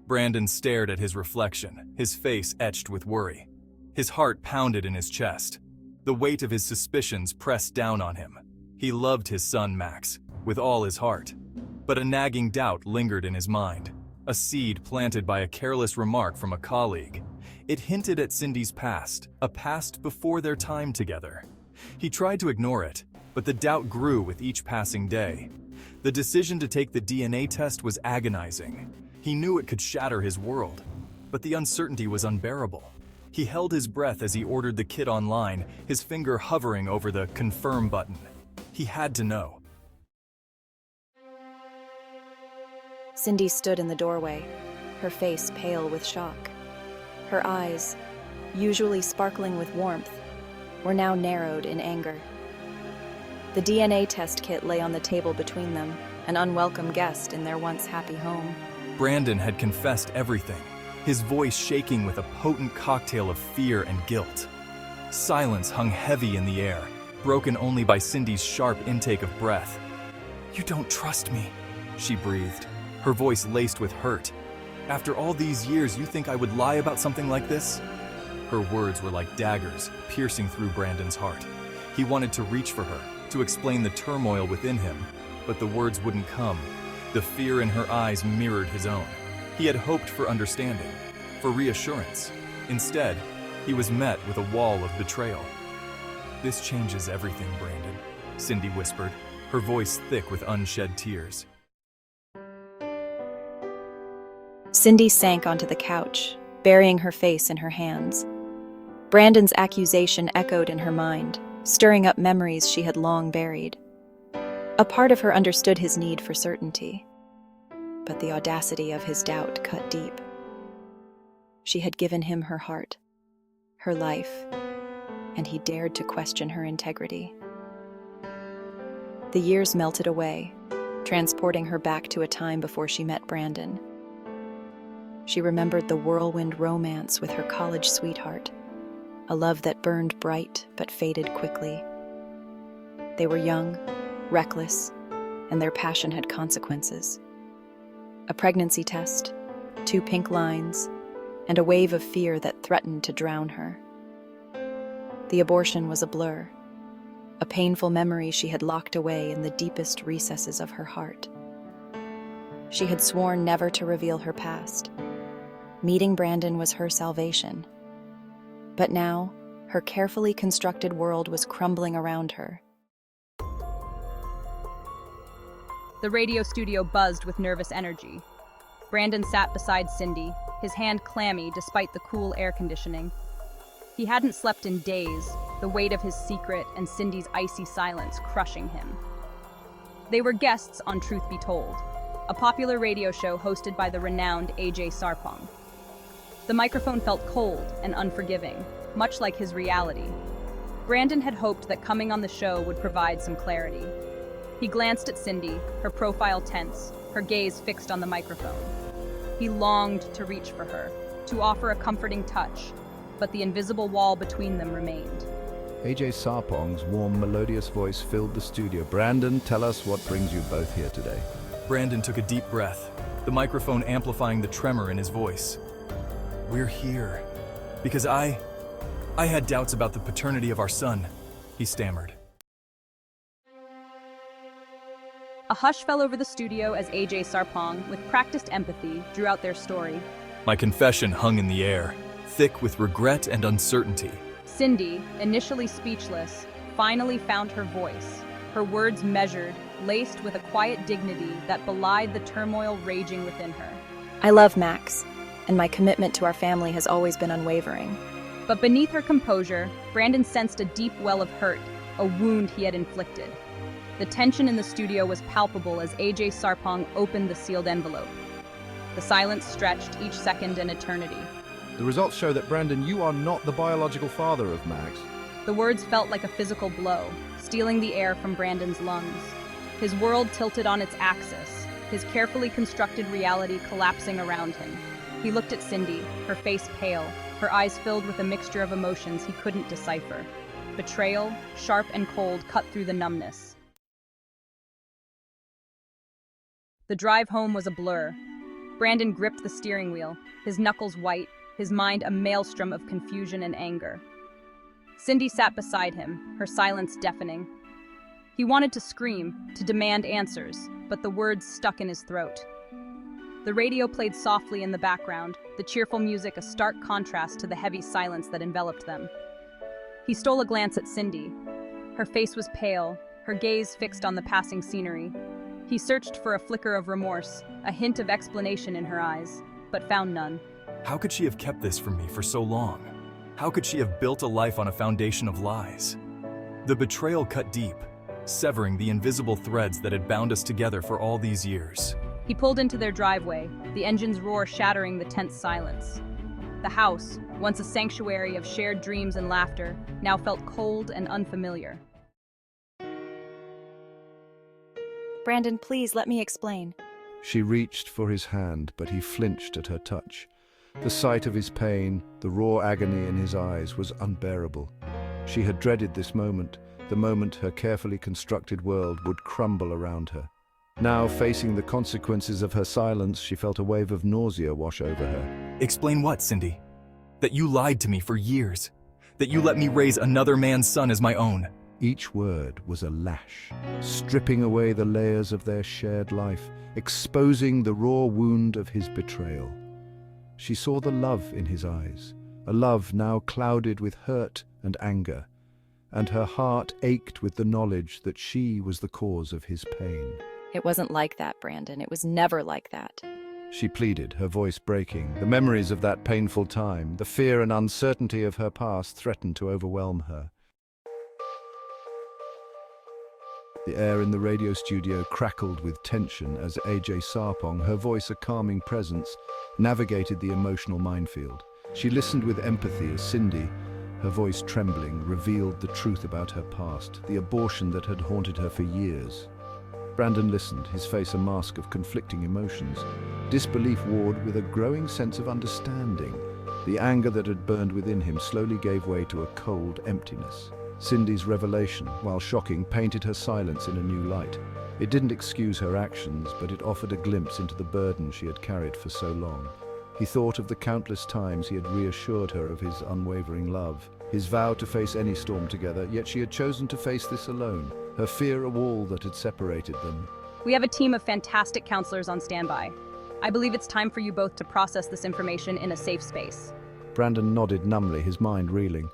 Brandon stared at his reflection, his face etched with worry. His heart pounded in his chest. The weight of his suspicions pressed down on him. He loved his son, Max, with all his heart. But a nagging doubt lingered in his mind, a seed planted by a careless remark from a colleague. It hinted at Cindy's past, a past before their time together. He tried to ignore it, but the doubt grew with each passing day. The decision to take the DNA test was agonizing. He knew it could shatter his world, but the uncertainty was unbearable. He held his breath as he ordered the kit online, his finger hovering over the confirm button. He had to know. Cindy stood in the doorway, her face pale with shock. Her eyes, usually sparkling with warmth, were now narrowed in anger. The DNA test kit lay on the table between them, an unwelcome guest in their once happy home. Brandon had confessed everything, his voice shaking with a potent cocktail of fear and guilt. Silence hung heavy in the air, broken only by Cindy's sharp intake of breath. "You don't trust me," she breathed, her voice laced with hurt. "After all these years, you think I would lie about something like this?" Her words were like daggers, piercing through Brandon's heart. He wanted to reach for her, to explain the turmoil within him, but the words wouldn't come. The fear in her eyes mirrored his own. He had hoped for understanding, for reassurance. Instead, he was met with a wall of betrayal. "This changes everything, Brandon," Cindy whispered, her voice thick with unshed tears. Cindy sank onto the couch, burying her face in her hands. Brandon's accusation echoed in her mind, stirring up memories she had long buried. A part of her understood his need for certainty, but the audacity of his doubt cut deep. She had given him her heart, her life, and he dared to question her integrity. The years melted away, transporting her back to a time before she met Brandon. She remembered the whirlwind romance with her college sweetheart, a love that burned bright but faded quickly. They were young, reckless, and their passion had consequences. A pregnancy test, 2 pink lines, and a wave of fear that threatened to drown her. The abortion was a blur, a painful memory she had locked away in the deepest recesses of her heart. She had sworn never to reveal her past. Meeting Brandon was her salvation. But now, her carefully constructed world was crumbling around her. The radio studio buzzed with nervous energy. Brandon sat beside Cindy, his hand clammy despite the cool air conditioning. He hadn't slept in days, the weight of his secret and Cindy's icy silence crushing him. They were guests on Truth Be Told, a popular radio show hosted by the renowned AJ Sarpong. The microphone felt cold and unforgiving, much like his reality. Brandon had hoped that coming on the show would provide some clarity. He glanced at Cindy, her profile tense, her gaze fixed on the microphone. He longed to reach for her, to offer a comforting touch, but the invisible wall between them remained. AJ Sarpong's warm, melodious voice filled the studio. "Brandon, tell us what brings you both here today." Brandon took a deep breath, the microphone amplifying the tremor in his voice. "We're here because I had doubts about the paternity of our son," he stammered. A hush fell over the studio as AJ Sarpong, with practiced empathy, drew out their story. My confession hung in the air, thick with regret and uncertainty. Cindy, initially speechless, finally found her voice, her words measured, laced with a quiet dignity that belied the turmoil raging within her. I love Max, and my commitment to our family has always been unwavering. But beneath her composure, Brandon sensed a deep well of hurt, a wound he had inflicted. The tension in the studio was palpable as AJ Sarpong opened the sealed envelope. The silence stretched each second an eternity. The results show that, Brandon, you are not the biological father of Max. The words felt like a physical blow, stealing the air from Brandon's lungs. His world tilted on its axis, his carefully constructed reality collapsing around him. He looked at Cindy, her face pale, her eyes filled with a mixture of emotions he couldn't decipher. Betrayal, sharp and cold, cut through the numbness. The drive home was a blur. Brandon gripped the steering wheel, his knuckles white, his mind a maelstrom of confusion and anger. Cindy sat beside him, her silence deafening. He wanted to scream, to demand answers, but the words stuck in his throat. The radio played softly in the background, the cheerful music a stark contrast to the heavy silence that enveloped them. He stole a glance at Cindy. Her face was pale, her gaze fixed on the passing scenery. He searched for a flicker of remorse, a hint of explanation in her eyes, but found none. How could she have kept this from me for so long? How could she have built a life on a foundation of lies? The betrayal cut deep, severing the invisible threads that had bound us together for all these years. He pulled into their driveway, the engine's roar shattering the tense silence. The house, once a sanctuary of shared dreams and laughter, now felt cold and unfamiliar. Brandon, please let me explain. She reached for his hand, but he flinched at her touch. The sight of his pain, the raw agony in his eyes, was unbearable. She had dreaded this moment, the moment her carefully constructed world would crumble around her. Now, facing the consequences of her silence, she felt a wave of nausea wash over her. Explain what, Cindy? That you lied to me for years. That you let me raise another man's son as my own. Each word was a lash, stripping away the layers of their shared life, exposing the raw wound of his betrayal. She saw the love in his eyes, a love now clouded with hurt and anger, and her heart ached with the knowledge that she was the cause of his pain. It wasn't like that, Brandon. It was never like that. She pleaded, her voice breaking. The memories of that painful time, the fear and uncertainty of her past threatened to overwhelm her. The air in the radio studio crackled with tension as AJ Sarpong, her voice a calming presence, navigated the emotional minefield. She listened with empathy as Cindy, her voice trembling, revealed the truth about her past, the abortion that had haunted her for years. Brandon listened, his face a mask of conflicting emotions. Disbelief warred with a growing sense of understanding. The anger that had burned within him slowly gave way to a cold emptiness. Cindy's revelation, while shocking, painted her silence in a new light. It didn't excuse her actions, but it offered a glimpse into the burden she had carried for so long. He thought of the countless times he had reassured her of his unwavering love, his vow to face any storm together, yet she had chosen to face this alone, her fear a wall that had separated them. We have a team of fantastic counselors on standby. I believe it's time for you both to process this information in a safe space. Brandon nodded numbly, his mind reeling.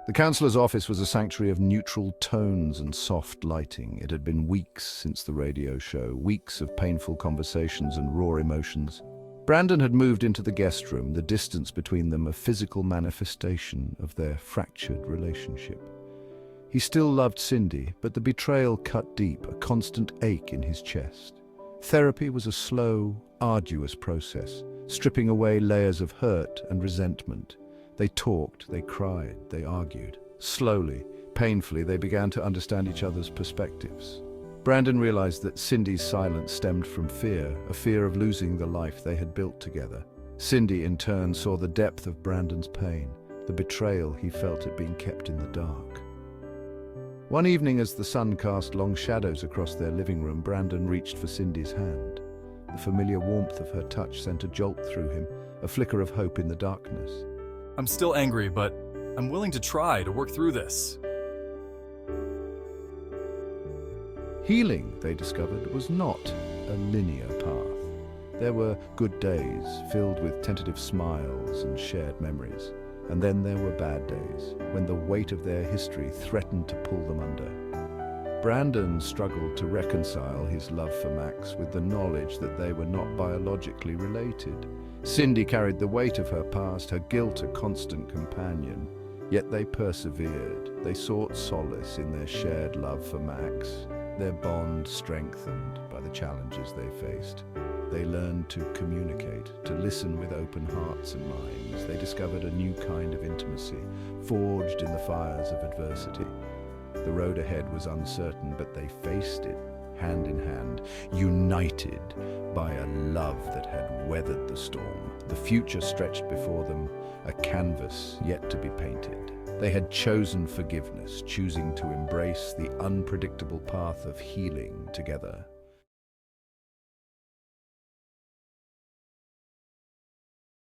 The counselor's office was a sanctuary of neutral tones and soft lighting. It had been weeks since the radio show, weeks of painful conversations and raw emotions. Brandon had moved into the guest room, the distance between them a physical manifestation of their fractured relationship. He still loved Cindy, but the betrayal cut deep, a constant ache in his chest. Therapy was a slow, arduous process, stripping away layers of hurt and resentment. They talked, they cried, they argued. Slowly, painfully, they began to understand each other's perspectives. Brandon realized that Cindy's silence stemmed from fear, a fear of losing the life they had built together. Cindy, in turn, saw the depth of Brandon's pain, the betrayal he felt at being kept in the dark. One evening, as the sun cast long shadows across their living room, Brandon reached for Cindy's hand. The familiar warmth of her touch sent a jolt through him, a flicker of hope in the darkness. I'm still angry, but I'm willing to try to work through this. Healing, they discovered, was not a linear path. There were good days, filled with tentative smiles and shared memories. And then there were bad days, when the weight of their history threatened to pull them under. Brandon struggled to reconcile his love for Max with the knowledge that they were not biologically related. Cindy carried the weight of her past, her guilt a constant companion. Yet they persevered. They sought solace in their shared love for Max, their bond strengthened by the challenges they faced. They learned to communicate, to listen with open hearts and minds. They discovered a new kind of intimacy, forged in the fires of adversity. The road ahead was uncertain, but they faced it, hand in hand, united by a love that had weathered the storm. The future stretched before them, a canvas yet to be painted. They had chosen forgiveness, choosing to embrace the unpredictable path of healing together.